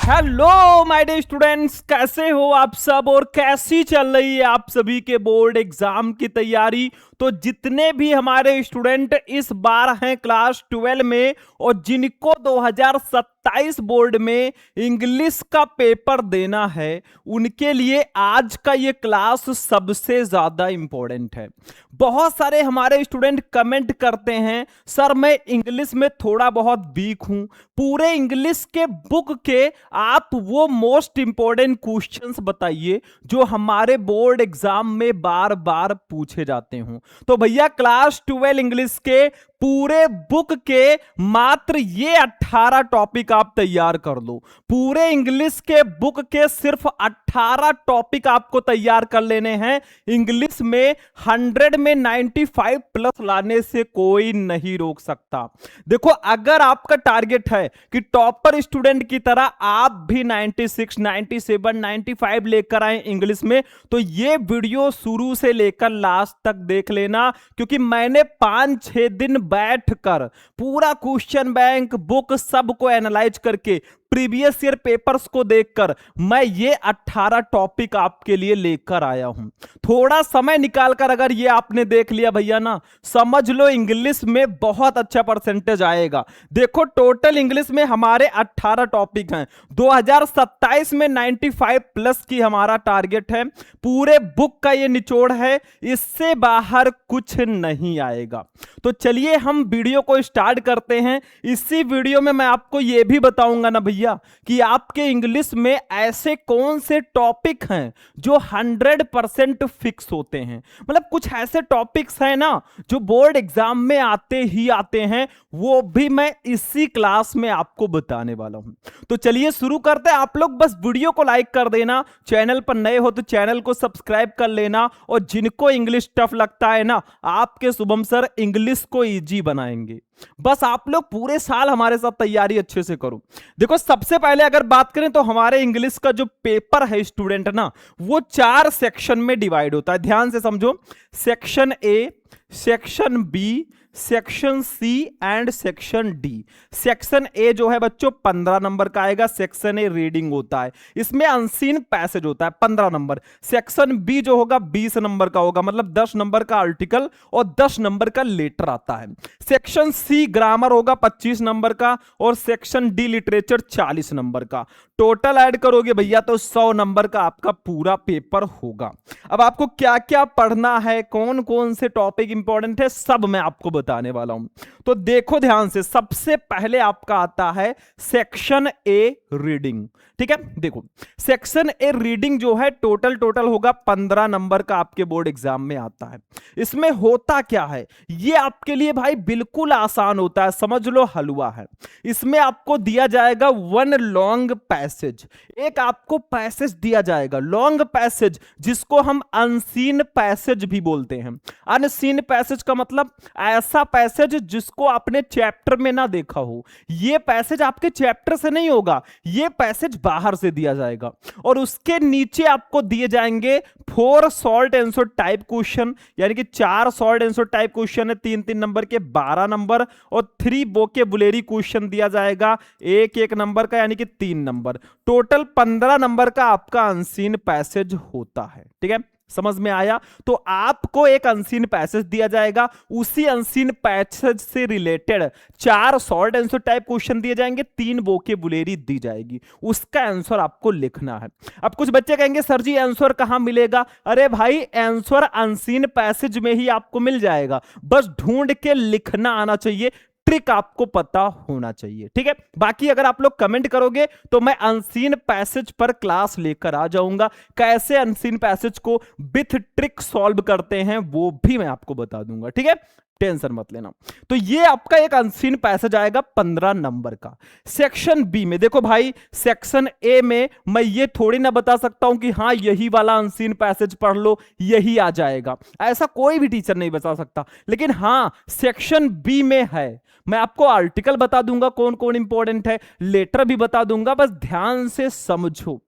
Hello my dear students, कैसे हो आप सब और कैसी चल रही है आप सभी के बोर्ड एग्जाम की तैयारी। तो जितने भी हमारे स्टूडेंट इस बार हैं क्लास 12 में और जिनको 2027 बोर्ड में इंग्लिश का पेपर देना है, उनके लिए आज का ये क्लास सबसे ज्यादा इंपॉर्टेंट है। बहुत सारे हमारे स्टूडेंट कमेंट करते हैं, सर मैं इंग्लिश में थोड़ा बहुत वीक हूं, पूरे इंग्लिश के बुक के आप वो मोस्ट इंपॉर्टेंट क्वेश्चंस बताइए जो हमारे बोर्ड एग्जाम में बार बार पूछे जाते हों। तो भैया क्लास 12 इंग्लिश के पूरे बुक के मात्र ये 18 टॉपिक आप तैयार कर लो। पूरे इंग्लिश के बुक के सिर्फ 18 टॉपिक आपको तैयार कर लेने हैं। इंग्लिश में 100 में 95 प्लस लाने से कोई नहीं रोक सकता। देखो, अगर आपका टारगेट है कि टॉपर स्टूडेंट की तरह आप भी 96, 97, 95 लेकर आए इंग्लिश में, तो ये वीडियो शुरू से लेकर लास्ट तक देख लेना, क्योंकि मैंने 5-6 दिन बैठकर पूरा क्वेश्चन बैंक बुक सबको एनालाइज करके प्रीवियस ईयर पेपर्स को देखकर मैं ये 18 टॉपिक आपके लिए लेकर आया हूं। थोड़ा समय निकालकर अगर ये आपने देख लिया भैया ना, समझ लो इंग्लिश में बहुत अच्छा परसेंटेज आएगा। देखो, टोटल इंग्लिश में हमारे 18 टॉपिक हैं। 2027 में 95 प्लस की हमारा टारगेट है। पूरे बुक का ये निचोड़ है, इससे बाहर कुछ नहीं आएगा। तो चलिए हम वीडियो को स्टार्ट करते हैं। इसी वीडियो में मैं आपको ये भी बताऊंगा ना भैया कि आपके इंग्लिश में ऐसे कौन से टॉपिक हैं जो 100% फिक्स होते हैं। मतलब कुछ ऐसे टॉपिक्स हैं ना जो बोर्ड एग्जाम में आते ही आते हैं, वो भी मैं इसी क्लास में आपको बताने वाला हूं। तो चलिए शुरू करते हैं। आप लोग बस वीडियो को लाइक कर देना, चैनल पर नए हो तो चैनल को सब्सक्राइब कर लेना, और जिनको इंग्लिश टफ लगता है ना, आपके शुभम सर इंग्लिश को इजी बनाएंगे। बस आप लोग पूरे साल हमारे साथ तैयारी अच्छे से करो। देखो, सबसे पहले अगर बात करें तो हमारे इंग्लिश का जो पेपर है स्टूडेंट ना, वो 4 सेक्शन में डिवाइड होता है। ध्यान से समझो, section A, section B, section C and section D. Section A जो है बच्चों 15 नंबर का आएगा। सेक्शन ए रीडिंग होता है, इसमें अनसीन पैसेज होता है 15 नंबर। सेक्शन बी जो होगा 20 नंबर का होगा, मतलब 10 नंबर का आर्टिकल और 10 नंबर का लेटर आता है। सेक्शन सी ग्रामर होगा 25 नंबर का, और सेक्शन डी लिटरेचर 40 नंबर का। टोटल ऐड करोगे भैया तो 100 नंबर का आपका पूरा पेपर होगा। अब आपको क्या क्या पढ़ना है, कौन कौन से टॉपिक इंपॉर्टेंट है, सब मैं आपको बताने वाला हूं। तो देखो ध्यान से, सबसे पहले आपका आता है सेक्शन ए रीडिंग। ठीक है, देखो सेक्शन ए रीडिंग जो है टोटल होगा 15 नंबर का, आपके बोर्ड एग्जाम में आता है। इसमें होता क्या है, ये आपके लिए भाई बिल्कुल आसान होता है, समझ लो हलवा है। इसमें आपको दिया जाएगा 1 लॉन्ग पैसेज। एक आपको पैसेज दिया जाएगा लॉन्ग पैसेज, जिसको हम अनसीन पैसेज भी बोलते हैं। अनसीन पैसेज का मतलब ऐसा पैसेज जिसको आपने चैप्टर में ना देखा हो। ये पैसेज आपके चैप्टर से नहीं होगा, ये पैसेज बाहर से दिया जाएगा। और उसके नीचे आपको दिए जाएंगे 4 शॉर्ट आंसर टाइप क्वेश्चन, यानी कि 4 शॉर्ट आंसर टाइप क्वेश्चन है 3-3 नंबर के 12 नंबर, और 3 वोकैबुलरी क्वेश्चन दिया जाएगा 1-1 नंबर का, यानी कि 3 नंबर। टोटल 15 नंबर का आपका अनसीन पैसेज होता है। ठीक है, समझ में आया। तो आपको एक अनसीन पैसेज दिया जाएगा, उसी अनसीन पैसेज से related 4 short answer type question दिए जाएंगे, 3 वोकैबुलरी दी जाएगी, उसका आंसर आपको लिखना है। अब कुछ बच्चे कहेंगे सर जी आंसर कहां मिलेगा? अरे भाई, आंसर अनसीन पैसेज में ही आपको मिल जाएगा, बस ढूंढ के लिखना आना चाहिए, ट्रिक आपको पता होना चाहिए। ठीक है, बाकी अगर आप लोग कमेंट करोगे तो मैं अनसीन पैसेज पर क्लास लेकर आ जाऊंगा। कैसे अनसीन पैसेज को विथ ट्रिक सॉल्व करते हैं वो भी मैं आपको बता दूंगा। ठीक है, टेंशन मत लेना। तो ये आपका एक अनसीन पैसेज आएगा 15 नंबर का। सेक्शन बी में देखो भाई, सेक्शन ए में मैं ये थोड़ी ना बता सकता हूं कि हाँ यही वाला अनसीन पैसेज पढ़ लो यही आ जाएगा, ऐसा कोई भी टीचर नहीं बता सकता। लेकिन हाँ, सेक्शन बी में है, मैं आपको आर्टिकल बता दूंगा कौन कौन इंपॉर्टेंट है, लेटर भी बता दूंगा, बस ध्यान से समझो।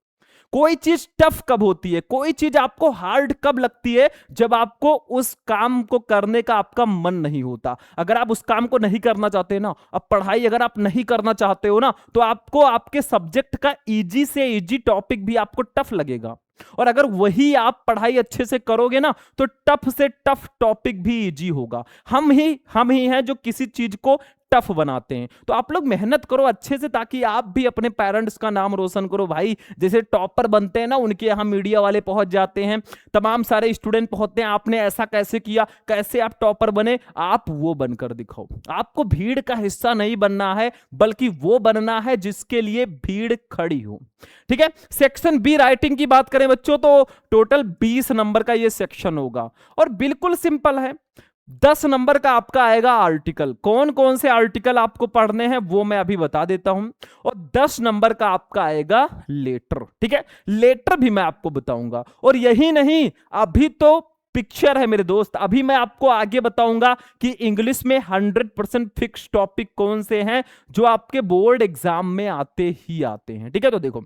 कोई चीज टफ कब होती है, कोई चीज आपको हार्ड कब लगती है, जब आपको उस काम को करने का आपका मन नहीं होता। अगर आप उस काम को नहीं करना चाहते ना, अब पढ़ाई अगर आप नहीं करना चाहते हो ना, तो आपको आपके सब्जेक्ट का इजी से इजी टॉपिक भी आपको टफ लगेगा। और अगर वही आप पढ़ाई अच्छे से करोगे ना, तो टफ से टफ टॉपिक भी इजी होगा। हम ही हैं जो किसी चीज को टफ बनाते हैं। तो आप लोग मेहनत करो अच्छे से, ताकि आप भी अपने पेरेंट्स का नाम रोशन करो भाई। जैसे टॉपर बनते हैं ना, उनके यहाँ मीडिया वाले पहुंच जाते हैं, तमाम सारे स्टूडेंट पहुंचते हैं, आपने ऐसा कैसे किया, कैसे आप टॉपर बने, आप वो बनकर दिखाओ। आपको भीड़ का हिस्सा नहीं बनना है, बल्कि वो बनना है जिसके लिए भीड़ खड़ी हो। ठीक है। सेक्शन बी राइटिंग की बात करें बच्चों, तो टोटल 20 नंबर का ये सेक्शन होगा और बिल्कुल सिंपल है। 10 नंबर का आपका आएगा आर्टिकल। कौन कौन से आर्टिकल आपको पढ़ने हैं वो मैं अभी बता देता हूं। और 10 नंबर का आपका आएगा लेटर। ठीक है, लेटर भी मैं आपको बताऊंगा। और यही नहीं, अभी तो पिक्चर है मेरे दोस्त, अभी मैं आपको आगे बताऊंगा कि इंग्लिश में 100% फिक्स टॉपिक कौन से हैं जो आपके बोर्ड एग्जाम में आते ही आते हैं। ठीक है, तो देखो,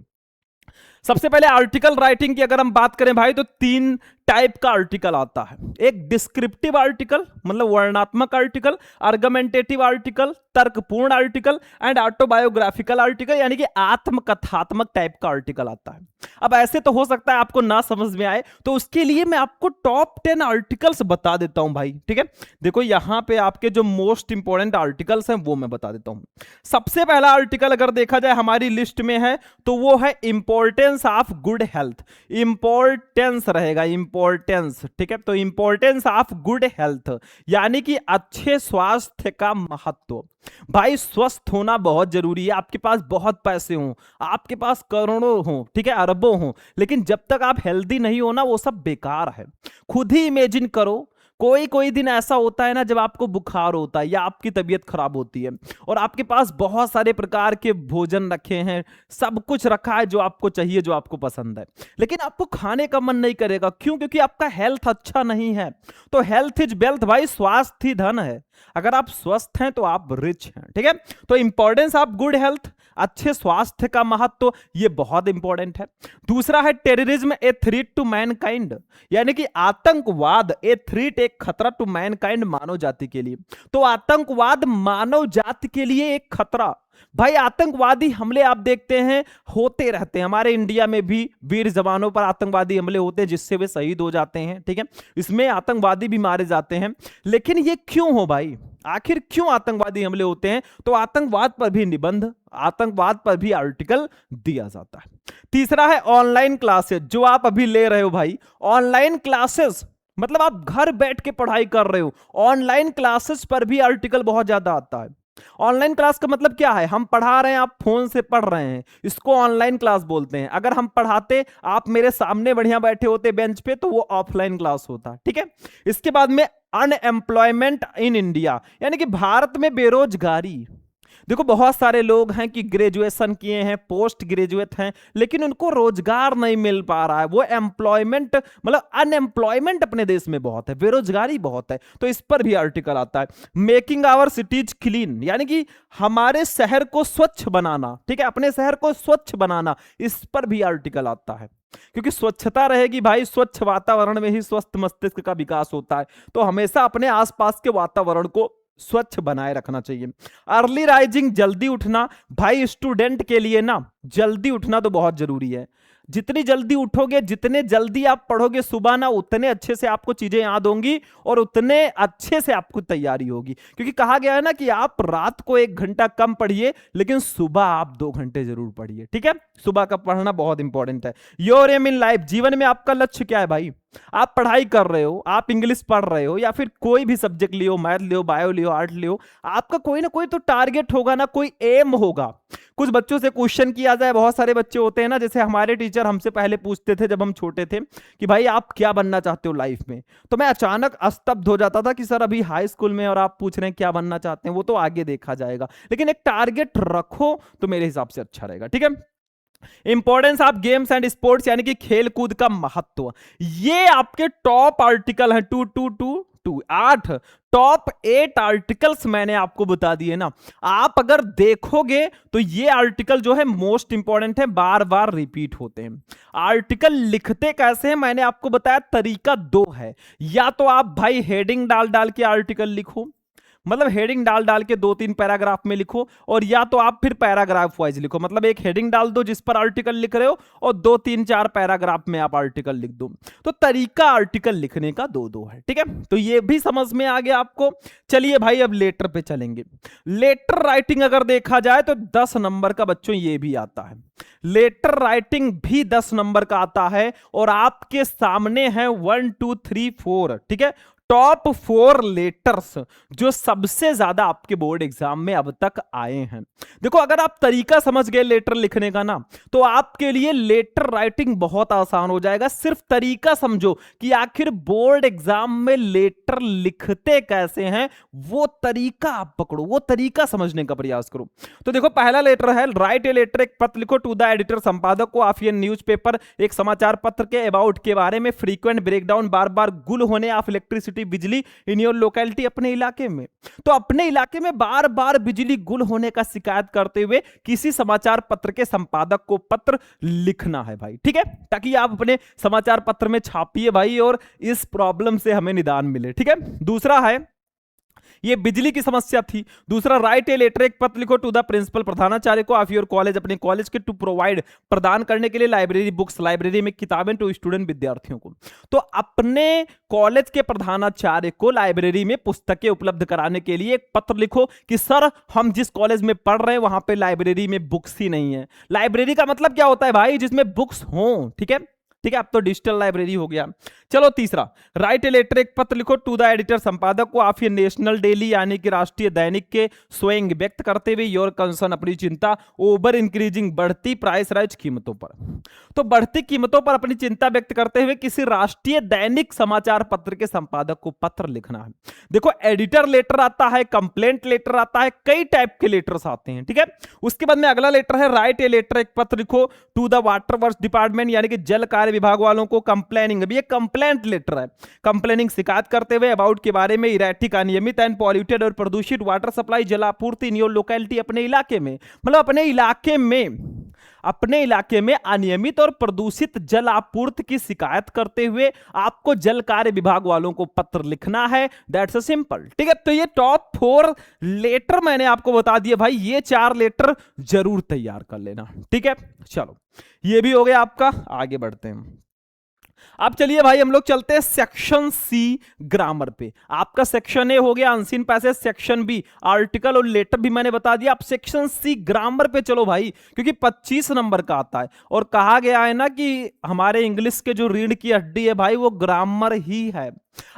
सबसे पहले आर्टिकल राइटिंग की अगर हम बात करें भाई, तो 3 टाइप का आर्टिकल आता है। एक डिस्क्रिप्टिव आर्टिकल, मतलब वर्णनात्मक आर्टिकल, आर्गुमेंटेटिव आर्टिकल, तर्कपूर्ण आर्टिकल, एंड ऑटोबायोग्राफिकल आर्टिकल, यानी कि आत्मकथात्मक टाइप का आर्टिकल आता है। अब ऐसे तो हो सकता है आपको ना समझ में आए, तो उसके लिए मैं आपको टॉप 10 आर्टिकल्स बता देता हूं भाई। ठीक है, देखो यहां पे आपके जो मोस्ट इंपॉर्टेंट आर्टिकल्स हैं वो मैं बता देता हूं। सबसे पहला आर्टिकल अगर देखा जाए हमारी लिस्ट में है, तो वो है importance of good health. Importance रहेगा, इंपॉर्टेंस। ठीक है, तो इंपॉर्टेंस ऑफ गुड हेल्थ यानी कि अच्छे स्वास्थ्य का महत्व। भाई स्वस्थ होना बहुत जरूरी है। आपके पास बहुत पैसे हों, आपके पास करोड़ों हों, ठीक है, अरबों हों, लेकिन जब तक आप हेल्दी नहीं हो ना, वो सब बेकार है। खुद ही इमेजिन करो, कोई कोई दिन ऐसा होता है ना जब आपको बुखार होता है या आपकी तबीयत खराब होती है, और आपके पास बहुत सारे प्रकार के भोजन रखे हैं, सब कुछ रखा है जो आपको चाहिए, जो आपको पसंद है, लेकिन आपको खाने का मन नहीं करेगा। क्यों? क्योंकि आपका हेल्थ अच्छा नहीं है। तो हेल्थ इज वेल्थ भाई, स्वास्थ्य ही धन है। अगर आप स्वस्थ हैं तो आप रिच हैं। ठीक है, तो इंपॉर्टेंस ऑफ गुड हेल्थ, अच्छे स्वास्थ्य का महत्व, ये बहुत इंपॉर्टेंट है। दूसरा है terrorism a threat to mankind, यानी कि आतंकवाद ए थ्रेट, एक खतरा, टू मैनकाइंड, मानव जाति के लिए। तो आतंकवाद मानव जाति के लिए एक खतरा। भाई आतंकवादी हमले आप देखते हैं होते रहते हैं, हमारे इंडिया में भी वीर जवानों पर आतंकवादी हमले होते हैं जिससे वे शहीद हो जाते हैं। ठीक है, इसमें आतंकवादी भी मारे जाते हैं, लेकिन ये क्यों हो भाई, आखिर क्यों आतंकवादी हमले होते हैं? तो आतंकवाद पर भी निबंध, आतंकवाद पर भी आर्टिकल दिया जाता है। तीसरा है ऑनलाइन क्लासेस, जो आप अभी ले रहे हो भाई, ऑनलाइन क्लासेस, मतलब आप घर बैठ के पढ़ाई कर रहे हो, ऑनलाइन क्लासेस पर भी आर्टिकल बहुत ज्यादा आता है। ऑनलाइन क्लास का मतलब क्या है? हम पढ़ा रहे हैं, आप फोन से पढ़ रहे हैं, इसको ऑनलाइन क्लास बोलते हैं। अगर हम पढ़ाते, आप मेरे सामने बढ़िया बैठे होते बेंच पे, तो वो ऑफलाइन क्लास होता। ठीक है, इसके बाद में अनएम्प्लॉयमेंट इन इंडिया, यानी कि भारत में बेरोजगारी। देखो बहुत सारे लोग हैं कि ग्रेजुएशन किए हैं, पोस्ट ग्रेजुएट हैं, लेकिन उनको रोजगार नहीं मिल पा रहा है। वो एम्प्लॉयमेंट, मतलब अनएम्प्लॉयमेंट अपने देश में बहुत है, बेरोजगारी बहुत है। तो इस पर भी आर्टिकल आता है। मेकिंग आवर सिटीज क्लीन, यानी कि हमारे शहर को स्वच्छ बनाना। ठीक है, अपने शहर को स्वच्छ बनाना, इस पर भी आर्टिकल आता है। क्योंकि स्वच्छता रहेगी भाई, स्वच्छ वातावरण में ही स्वस्थ मस्तिष्क का विकास होता है। तो हमेशा अपने आसपास के वातावरण को स्वच्छ बनाए रखना चाहिए। अर्ली राइजिंग, जल्दी उठना। भाई स्टूडेंट के लिए ना जल्दी उठना तो बहुत जरूरी है। जितनी जल्दी उठोगे, जितने जल्दी आप पढ़ोगे सुबह ना, उतने अच्छे से आपको चीजें याद होंगी और उतने अच्छे से आपको तैयारी होगी। क्योंकि कहा गया है ना कि आप रात को 1 घंटा कम पढ़िए, लेकिन सुबह आप 2 घंटे जरूर पढ़िए। ठीक है, सुबह का पढ़ना बहुत इंपॉर्टेंट है। योर एम इन लाइफ, जीवन में आपका लक्ष्य क्या है भाई? आप पढ़ाई कर रहे हो, आप इंग्लिश पढ़ रहे हो, या फिर कोई भी सब्जेक्ट लियो, मैथ लियो, बायो लियो, आर्ट लियो, आपका कोई ना कोई तो टारगेट होगा ना, कोई एम होगा। कुछ बच्चों से क्वेश्चन किया जाए, बहुत सारे बच्चे होते हैं ना, जैसे हमारे टीचर हमसे पहले पूछते थे जब हम छोटे थे कि भाई आप क्या बनना चाहते हो लाइफ में, तो मैं अचानक स्तब्ध हो जाता था कि सर अभी हाई स्कूल में और आप पूछ रहे हैं क्या बनना चाहते हैं, वो तो आगे देखा जाएगा, लेकिन एक टारगेट रखो तो मेरे हिसाब से अच्छा रहेगा। ठीक है, importance of games and sports, यानी कि खेल कूद का महत्व, ये आपके टॉप आर्टिकल है। 2 8 टॉप 8 आर्टिकल्स मैंने आपको बता दिए ना। आप अगर देखोगे तो ये आर्टिकल जो है मोस्ट इंपॉर्टेंट है, बार बार रिपीट होते हैं। आर्टिकल लिखते कैसे हैं मैंने आपको बताया, तरीका दो है। या तो आप भाई हेडिंग डाल डाल के आर्टिकल लिखो, मतलब हेडिंग डाल डाल के 2-3 पैराग्राफ में लिखो, और या तो आप फिर पैराग्राफ वाइज लिखो, मतलब एक हेडिंग डाल दो जिस पर आर्टिकल लिख रहे हो और 2-3-4 पैराग्राफ में आप आर्टिकल लिख दो। तो तरीका आर्टिकल लिखने का दो दो है, ठीक है। तो ये भी समझ में आ गया आपको। चलिए भाई अब लेटर पे चलेंगे। लेटर राइटिंग अगर देखा जाए तो 10 नंबर का बच्चों ये भी आता है। लेटर राइटिंग भी 10 नंबर का आता है, और आपके सामने है 1 2 3 4, ठीक है, टॉप 4 लेटर्स जो सबसे ज्यादा आपके बोर्ड एग्जाम में अब तक आए हैं। देखो अगर आप तरीका समझ गए लेटर लिखने का ना, तो आपके लिए लेटर राइटिंग बहुत आसान हो जाएगा। सिर्फ तरीका समझो कि आखिर बोर्ड एग्जाम में लेटर लिखते कैसे हैं, वो तरीका आप पकड़ो, वो तरीका समझने का प्रयास करो। तो देखो पहला लेटर है, राइट ए लेटर, एक पत्र लिखो टू द एडिटर, संपादक को ऑफ ए न्यूज़पेपर, एक समाचार पत्र के अबाउट के बारे में, फ्रीक्वेंट ब्रेकडाउन, बार बार गुल होने ऑफ इलेक्ट्रिसिटी, बिजली इन योर लोकेलिटी, अपने इलाके में। तो अपने इलाके में बार बार बिजली गुल होने का शिकायत करते हुए किसी समाचार पत्र के संपादक को पत्र लिखना है भाई, ठीक है, ताकि आप अपने समाचार पत्र में छापिए भाई और इस प्रॉब्लम से हमें निदान मिले, ठीक है। दूसरा है, ये बिजली की समस्या थी। दूसरा, राइट ए लेटर, एक पत्र लिखो टू द प्रिंसिपल, प्रधानाचार्य को ऑफ योर कॉलेज, अपने कॉलेज के, टू प्रोवाइड, प्रदान करने के लिए, लाइब्रेरी बुक्स, लाइब्रेरी में किताबें, टू स्टूडेंट, विद्यार्थियों को। तो अपने कॉलेज के प्रधानाचार्य को लाइब्रेरी में पुस्तकें उपलब्ध कराने के लिए एक पत्र लिखो कि सर हम जिस कॉलेज में पढ़ रहे हैं वहां पे लाइब्रेरी में बुक्स ही नहीं है। लाइब्रेरी का मतलब क्या होता है भाई, जिसमें बुक्स हों, ठीक है, ठीक है, अब तो डिजिटल लाइब्रेरी हो गया। चलो तीसरा, राइट ए लेटर, एक पत्र लिखो टू द एडिटर, संपादक को ऑफ ए नेशनल डेली यानी कि राष्ट्रीय दैनिक के, स्वयं व्यक्त करते हुए योर कंसर्न, अपनी चिंता, ओवर इंक्रीजिंग, बढ़ती प्राइस राइज, कीमतों पर। तो बढ़ती कीमतों पर अपनी चिंता व्यक्त करते हुए किसी राष्ट्रीय दैनिक समाचार पत्र के संपादक को पत्र लिखना है। देखो एडिटर लेटर आता है, कंप्लेंट लेटर आता है, कई टाइप के लेटर्स आते हैं, ठीक है। उसके बाद में अगला लेटर है, राइट ए लेटर, एक पत्र लिखो to the water works department यानी कि जल कार्य विभाग वालों को, कंप्लेनिंग, अभी ये कंप्लेंट लेटर है, कंप्लेनिंग, शिकायत करते हुए अबाउट के बारे में, इरेटिक, अनियमित एंड पॉल्यूटेड और प्रदूषित वाटर सप्लाई, जलापूर्ति इन योर लोकेलिटी, अपने इलाके में, मतलब अपने इलाके में अनियमित और प्रदूषित जल आपूर्ति की शिकायत करते हुए आपको जल कार्य विभाग वालों को पत्र लिखना है। दैट्स अ सिंपल, ठीक है। तो ये टॉप 4 लेटर मैंने आपको बता दिया भाई, ये 4 लेटर जरूर तैयार कर लेना, ठीक है। चलो ये भी हो गया आपका, आगे बढ़ते हैं। अब चलिए भाई हम लोग चलते हैं सेक्शन सी ग्रामर पे। आपका सेक्शन ए हो गया unseen passage, section B article और लेटर भी मैंने बता दिया। आप सेक्शन सी ग्रामर पे चलो भाई, क्योंकि 25 नंबर का आता है और कहा गया है ना कि हमारे इंग्लिश के जो रीढ़ की हड्डी है भाई वो ग्रामर ही है।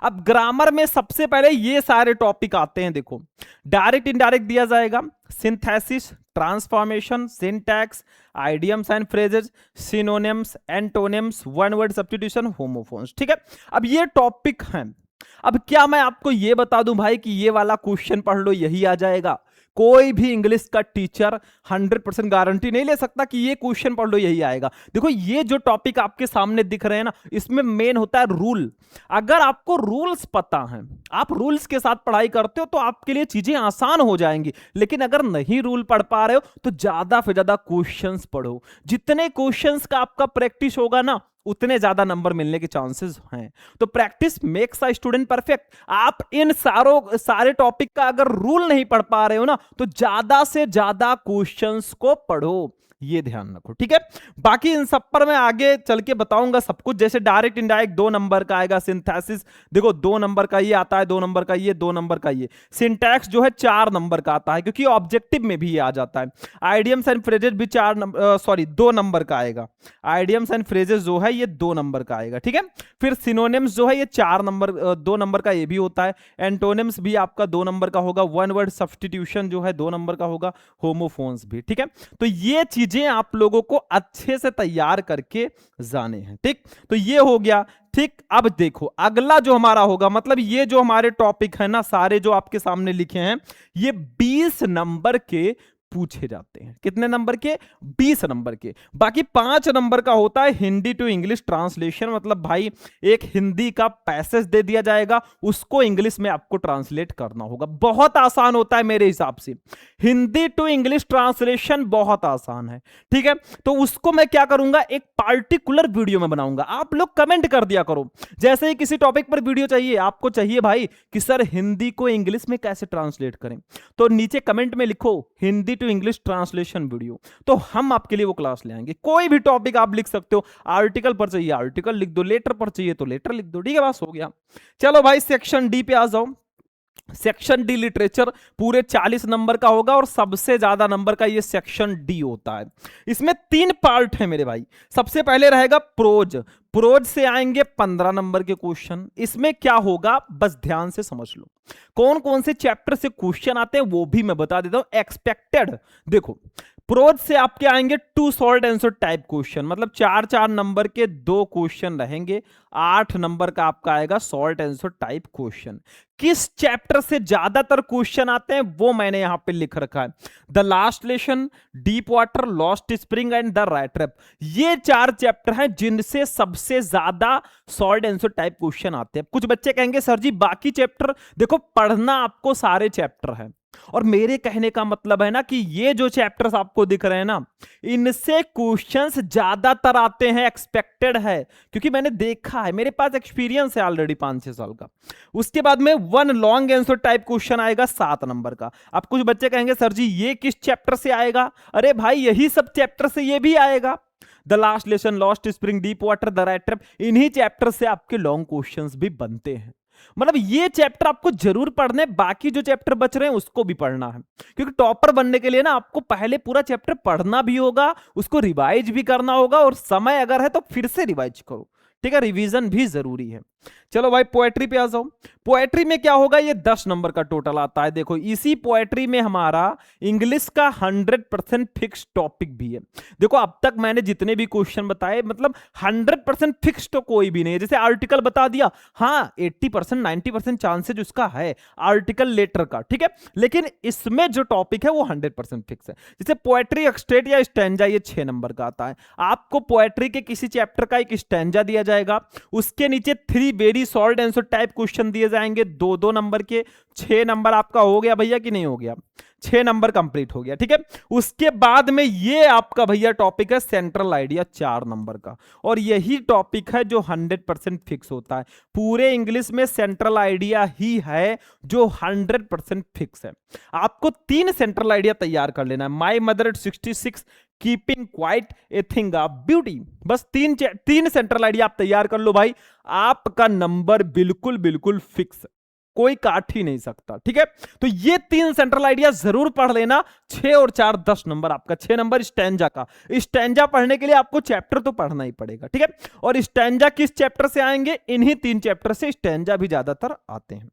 अब ग्रामर में सबसे पहले ये सारे टॉपिक आते हैं, देखो डायरेक्ट इनडायरेक्ट दिया जाएगा, synthesis, transformation, syntax, idioms and phrases, synonyms, antonyms, one word substitution, homophones, ठीक है। अब ये टॉपिक हैं। अब क्या मैं आपको ये बता दूं भाई कि ये वाला क्वेश्चन पढ़ लो यही आ जाएगा? कोई भी इंग्लिश का टीचर 100% गारंटी नहीं ले सकता कि ये क्वेश्चन पढ़ लो यही आएगा। देखो ये जो टॉपिक आपके सामने दिख रहे हैं ना, इसमें मेन होता है रूल। अगर आपको रूल्स पता हैं, आप रूल्स के साथ पढ़ाई करते हो तो आपके लिए चीजें आसान हो जाएंगी। लेकिन अगर नहीं रूल पढ़ पा रहे हो तो ज्यादा से ज्यादा क्वेश्चंस पढ़ो। जितने क्वेश्चंस का आपका प्रैक्टिस होगा ना, उतने ज्यादा नंबर मिलने के चांसेस हैं। तो practice makes a student perfect. आप इन सारे टॉपिक का अगर रूल नहीं पढ़ पा रहे हो ना, तो ज्यादा से ज्यादा क्वेश्चंस को पढ़ो, ये ध्यान रखो, ठीक है। बाकी इन सब पर मैं आगे चल के बताऊंगा सब कुछ। जैसे डायरेक्ट इनडायरेक्ट 2 नंबर का आएगा, सिंथेसिस देखो 2 नंबर का ये आता है, 2 नंबर का ये, 2 नंबर का ये। सिंटैक्स जो है 4 नंबर का आता है, क्योंकि ऑब्जेक्टिव में भी ये आ जाता है। आइडियम्स एंड फ्रेजेस भी 2 नंबर का आएगा। आइडियम्स एंड फ्रेजेस जो है ये 2 नंबर का आएगा, ठीक है। फिर सिनोनिम्स जो है ये 2 नंबर का ये भी होता है। एंटोनिम्स भी आपका 2 नंबर का होगा। वन वर्ड सब्स्टिट्यूशन जो है 2 नंबर का होगा। होमोफोन्स भी, ठीक है। तो ये चीजें आप लोगों को अच्छे से तैयार करके जाने हैं, ठीक। तो ये हो गया, ठीक। अब देखो अगला जो हमारा होगा, मतलब ये जो हमारे टॉपिक है ना सारे जो आपके सामने लिखे हैं, ये 20 नंबर के पूछे जाते हैं। कितने नंबर के? 20 नंबर के। बाकी 5 नंबर का होता है हिंदी टू इंग्लिश ट्रांसलेशन, मतलब भाई एक हिंदी का पैसेज दे दिया जाएगा, उसको इंग्लिश में आपको ट्रांसलेट करना होगा। बहुत आसान होता है मेरे हिसाब से, हिंदी टू इंग्लिश ट्रांसलेशन बहुत आसान है। ठीक है, तो उसको मैं क्या करूंगा, एक पार्टिकुलर वीडियो में बनाऊंगा। आप लोग कमेंट कर दिया करो, जैसे ही किसी टॉपिक पर वीडियो चाहिए, आपको चाहिए भाई कि सर हिंदी को इंग्लिश में कैसे ट्रांसलेट करें, तो नीचे कमेंट में लिखो Hindi to English translation video, तो हम आपके लिए वो क्लास ले आएंगे। कोई भी टॉपिक आप लिख सकते हो, आर्टिकल पर चाहिए आर्टिकल लिख दो, लेटर पर चाहिए तो लेटर लिख दो। ठीक है, बस हो गया। चलो भाई सेक्शन डी पे आ जाओ। सेक्शन डी लिटरेचर पूरे 40 नंबर का होगा और सबसे ज्यादा नंबर का ये सेक्शन डी होता है। इसमें 3 पार्ट है मेरे भाई। सबसे पहले रहेगा प्रोज। प्रोज से आएंगे 15 नंबर के क्वेश्चन। इसमें क्या होगा बस ध्यान से समझ लो, कौन कौन से चैप्टर से क्वेश्चन आते हैं वो भी मैं बता देता हूं एक्सपेक्टेड। देखो, प्रोज से आपके आएंगे 2 शॉर्ट आंसर टाइप क्वेश्चन, मतलब 4-4 नंबर के 2 क्वेश्चन रहेंगे। 8 नंबर का आपका आएगा शॉर्ट आंसर टाइप क्वेश्चन। किस चैप्टर से ज्यादातर क्वेश्चन आते हैं वो मैंने यहां पे लिख रखा है, the last lesson, deep water, lost spring and the right trap. ये 4 चैप्टर हैं जिनसे सबसे ज्यादा शॉर्ट आंसर टाइप क्वेश्चन आते हैं। कुछ बच्चे कहेंगे सर जी बाकी चैप्टर, देखो पढ़ना आपको सारे चैप्टर है, और मेरे कहने का मतलब है ना कि ये जो चैप्टर्स आपको दिख रहे हैं ना, इनसे क्वेश्चंस ज्यादातर आते हैं, एक्सपेक्टेड है, क्योंकि मैंने देखा है, मेरे पास एक्सपीरियंस है ऑलरेडी 5-6 साल का। उसके बाद में 1 लॉन्ग आंसर टाइप क्वेश्चन आएगा 7 नंबर का। अब कुछ बच्चे कहेंगे सर जी ये किस चैप्टर से आएगा? अरे भाई यही सब चैप्टर से ये भी आएगा, the last lesson, lost spring, deep water, the right trap, इन्हीं चैप्टर से आपके लॉन्ग क्वेश्चंस भी बनते हैं। मतलब ये चैप्टर आपको जरूर पढ़ने, बाकी जो चैप्टर बच रहे हैं उसको भी पढ़ना है, क्योंकि टॉपर बनने के लिए ना आपको पहले पूरा चैप्टर पढ़ना भी होगा, उसको रिवाइज भी करना होगा, और समय अगर है तो फिर से रिवाइज करो। ठीक है, रिवीजन भी जरूरी है। चलो भाई पोएट्री पे आ जाओ। पोएट्री में क्या होगा, ये 10 नंबर का टोटल आता है। देखो इसी पोएट्री में हमारा इंग्लिश का 100% फिक्स टॉपिक भी है। देखो अब तक मैंने जितने भी क्वेश्चन बताए, मतलब 100% फिक्स तो कोई भी नहीं है। जैसे आर्टिकल बता दिया, हाँ 80% 90% चांसेज उसका है आर्टिकल लेटर का, ठीक है, लेकिन इसमें जो टॉपिक है वो 100% फिक्स है। जैसे पोएट्री एक्सट्रेट या स्टैंजा, ये 6 नंबर का आता है। आपको पोएट्री के किसी चैप्टर का एक स्टैंजा दिया जाएगा, उसके नीचे 3 very short answer type question दिए जाएंगे 2-2 नंबर के। 6 नंबर आपका हो गया भैया कि नहीं हो गया? 6 नंबर कंप्लीट हो गया। ठीक है, उसके बाद में ये आपका भैया टॉपिक है सेंट्रल आइडिया 4 नंबर का, और यही टॉपिक है जो 100% फिक्स होता है। पूरे इंग्लिश में सेंट्रल आइडिया ही है जो 100% फिक्स है। आपको 3 सेंट्रल आइडिया तैयार कर लेना है, my mother eight 66, keeping quiet, a thing of beauty. बस 3 सेंट्रल आइडिया आप तैयार कर लो भाई, आपका नंबर बिल्कुल बिल्कुल फिक्स, कोई काट ही नहीं सकता। ठीक है, तो ये 3 सेंट्रल आइडिया जरूर पढ़ लेना। 6 और 4 10 नंबर आपका। 6 नंबर स्टैंजा का। स्टैंजा पढ़ने के लिए आपको चैप्टर तो पढ़ना ही पड़ेगा। ठीक है, और स्टैंजा किस चैप्टर से आएंगे? इन्हीं 3 चैप्टर से स्टैंजा भी ज्यादातर आते हैं।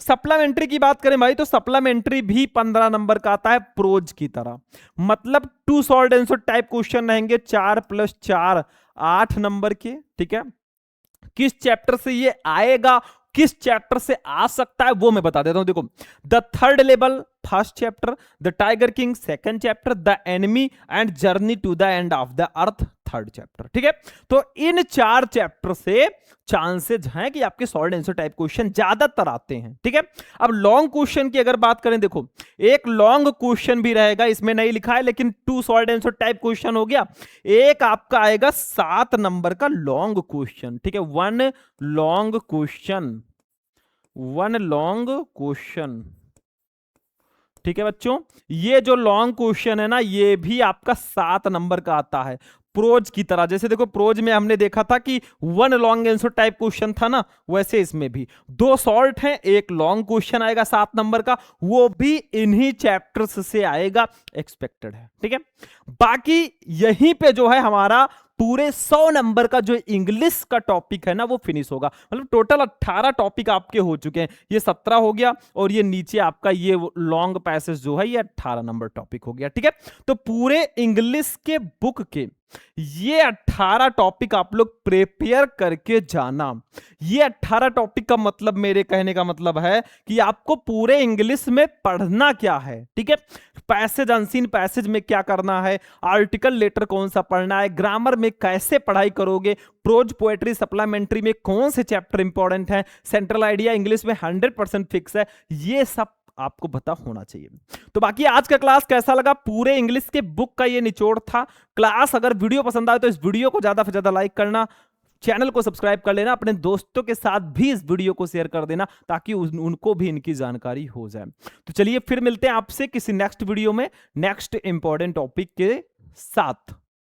सप्लीमेंट्री की बात करें भाई, तो सप्लीमेंट्री भी 15 नंबर का आता है प्रोज की तरह, मतलब 2 शॉर्ट आंसर टाइप क्वेश्चन रहेंगे, 4 + 4 8 नंबर के। ठीक है, किस चैप्टर से ये आएगा, किस चैप्टर से आ सकता है वो मैं बता देता हूं। देखो, the third level first chapter, the tiger king second chapter, the enemy and journey to the end of the earth third chapter. ठीक है, तो इन 4 चैप्टर से चांसेस हैं कि आपके शॉर्ट आंसर टाइप क्वेश्चन ज्यादातर आते हैं। ठीक है, अब लॉन्ग क्वेश्चन की अगर बात करें, देखो एक लॉन्ग क्वेश्चन भी रहेगा, इसमें नहीं लिखा है लेकिन 2 शॉर्ट आंसर टाइप क्वेश्चन हो गया। एक आपका आएगा 7 नंबर का लॉन्ग क्वेश्चन। ठीक है, 1 लॉन्ग क्वेश्चन, 1 लॉन्ग क्वेश्चन। ठीक है बच्चों, ये जो लॉन्ग क्वेश्चन है ना, ये भी आपका 7 नंबर का आता है प्रोज की तरह। जैसे देखो प्रोज में हमने देखा था कि 1 लॉन्ग आंसर टाइप क्वेश्चन था ना, वैसे इसमें भी 2 शॉर्ट हैं, एक लॉन्ग क्वेश्चन आएगा 7 नंबर का, वो भी इन्हीं चैप्टर्स से आएगा, एक्सपेक्टेड है। ठीक है, बाकी यहीं पे जो है हमारा पूरे 100 नंबर का जो इंग्लिश का टॉपिक है ना वो फिनिश होगा। मतलब टोटल 18 टॉपिक आपके हो चुके हैं, ये 17 हो गया, और ये नीचे आपका ये लॉन्ग पैसेज जो है ये 18 नंबर टॉपिक हो गया। ठीक है, तो पूरे इंग्लिश के बुक के ये 18 टॉपिक आप लोग प्रिपेयर करके जाना। ये 18 टॉपिक का मतलब, मेरे कहने का मतलब है कि आपको पूरे इंग्लिश में पढ़ना क्या है, ठीक है। पैसेज अनसीन पैसेज में क्या करना है, आर्टिकल लेटर कौन सा पढ़ना है, ग्रामर में कैसे पढ़ाई करोगे, प्रोज पोएट्री सप्लीमेंट्री में कौन से चैप्टर इंपॉर्टेंट है, सेंट्रल आइडिया इंग्लिश में 100% फिक्स है, ये सब आपको पता होना चाहिए। तो बाकी आज का क्लास कैसा लगा, पूरे इंग्लिश के बुक का ये निचोड़ था क्लास। अगर वीडियो पसंद आए तो इस वीडियो को ज्यादा से ज्यादा लाइक करना, चैनल को सब्सक्राइब कर लेना, अपने दोस्तों के साथ भी इस वीडियो को शेयर कर देना ताकि उनको भी इनकी जानकारी हो जाए। तो चलिए फिर मिलते हैं आपसे किसी नेक्स्ट वीडियो में नेक्स्ट इंपॉर्टेंट टॉपिक के साथ।